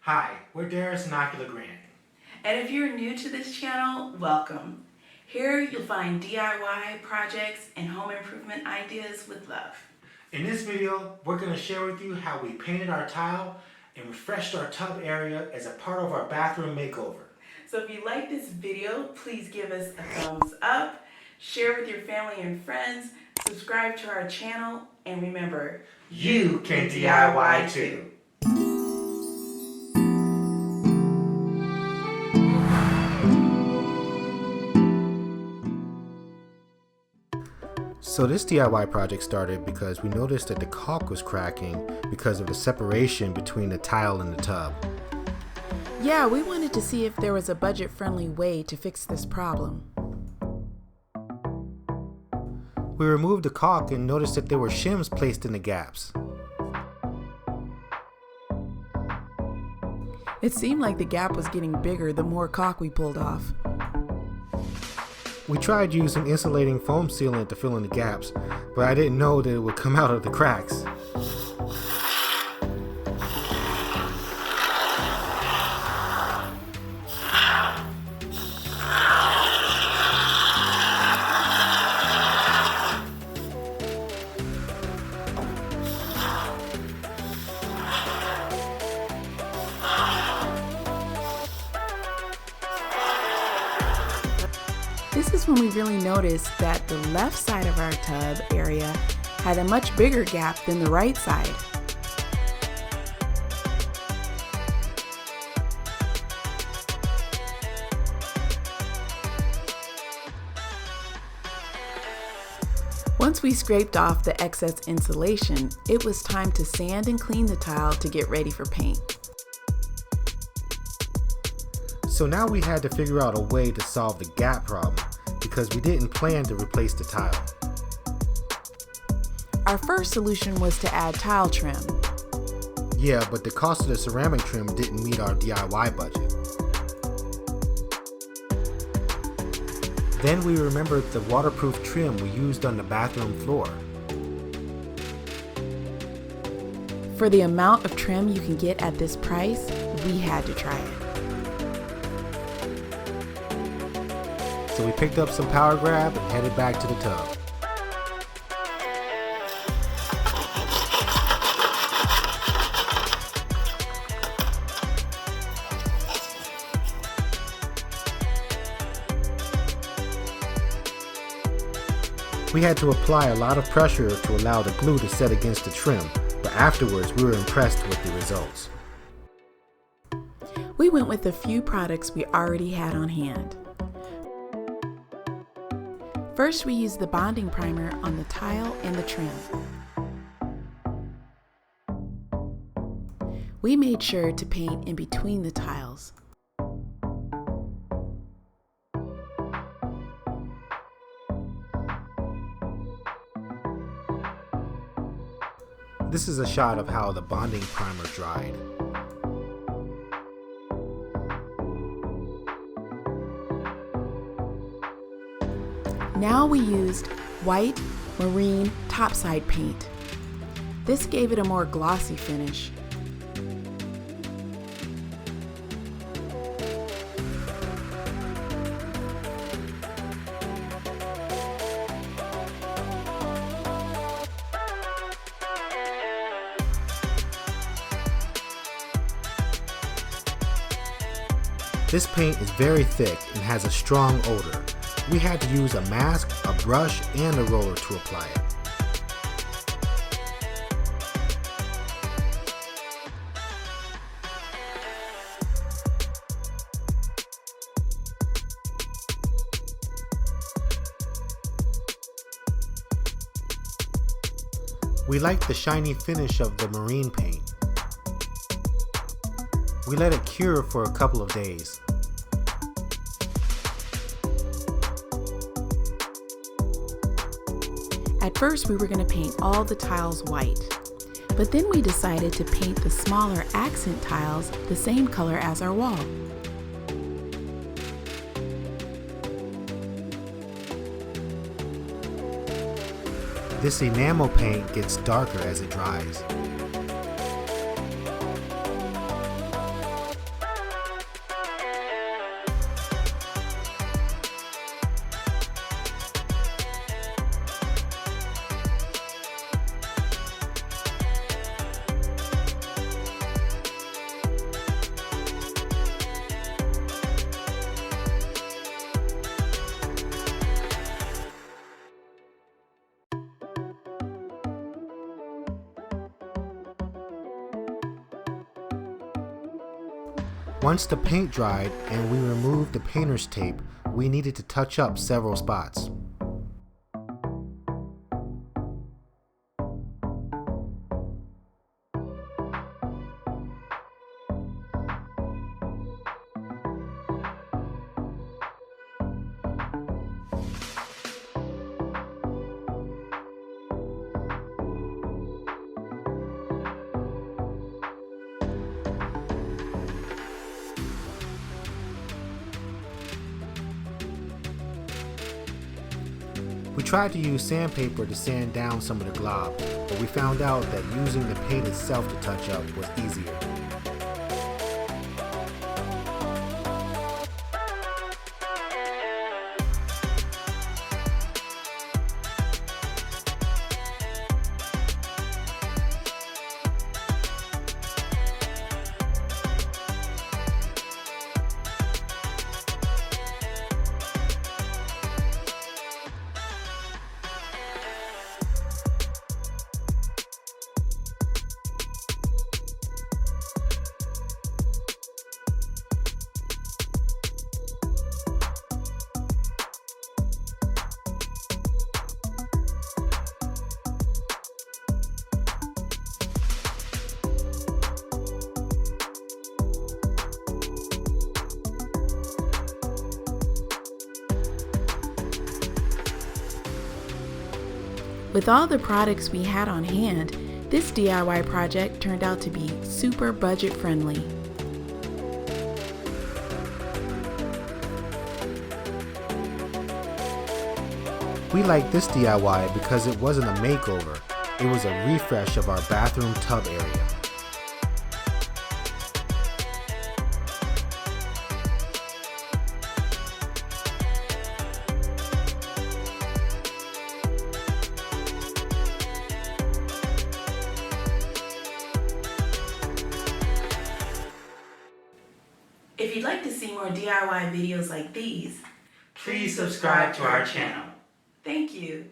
Hi, we're Daires and Akilah Grant. And if you're new to this channel, welcome. Here you'll find DIY projects and home improvement ideas with love. In this video, we're going to share with you how we painted our tile and refreshed our tub area as a part of our bathroom makeover. So if you like this video, please give us a thumbs up, share with your family and friends, subscribe to our channel, and remember, You can DIY too. So this DIY project started because we noticed that the caulk was cracking because of the separation between the tile and the tub. Yeah, we wanted to see if there was a budget-friendly way to fix this problem. We removed the caulk and noticed that there were shims placed in the gaps. It seemed like the gap was getting bigger the more caulk we pulled off. We tried using insulating foam sealant to fill in the gaps, but I didn't know that it would come out of the cracks. This is when we really noticed that the left side of our tub area had a much bigger gap than the right side. Once we scraped off the excess insulation, it was time to sand and clean the tile to get ready for paint. So now we had to figure out a way to solve the gap problem because we didn't plan to replace the tile. Our first solution was to add tile trim. Yeah, but the cost of the ceramic trim didn't meet our DIY budget. Then we remembered the waterproof trim we used on the bathroom floor. For the amount of trim you can get at this price, we had to try it. So we picked up some power grab and headed back to the tub. We had to apply a lot of pressure to allow the glue to set against the trim, but afterwards we were impressed with the results. We went with a few products we already had on hand. First, we used the bonding primer on the tile and the trim. We made sure to paint in between the tiles. This is a shot of how the bonding primer dried. Now we used white marine topside paint. This gave it a more glossy finish. This paint is very thick and has a strong odor. We had to use a mask, a brush, and a roller to apply it. We liked the shiny finish of the marine paint. We let it cure for a couple of days. At first, we were going to paint all the tiles white, but then we decided to paint the smaller accent tiles the same color as our wall. This enamel paint gets darker as it dries. Once the paint dried and we removed the painter's tape, we needed to touch up several spots. We tried to use sandpaper to sand down some of the glob, but we found out that using the paint itself to touch up was easier. With all the products we had on hand, this DIY project turned out to be super budget friendly. We liked this DIY because it wasn't a makeover, it was a refresh of our bathroom tub area. If you'd like to see more DIY videos like these, please subscribe to our channel. Thank you.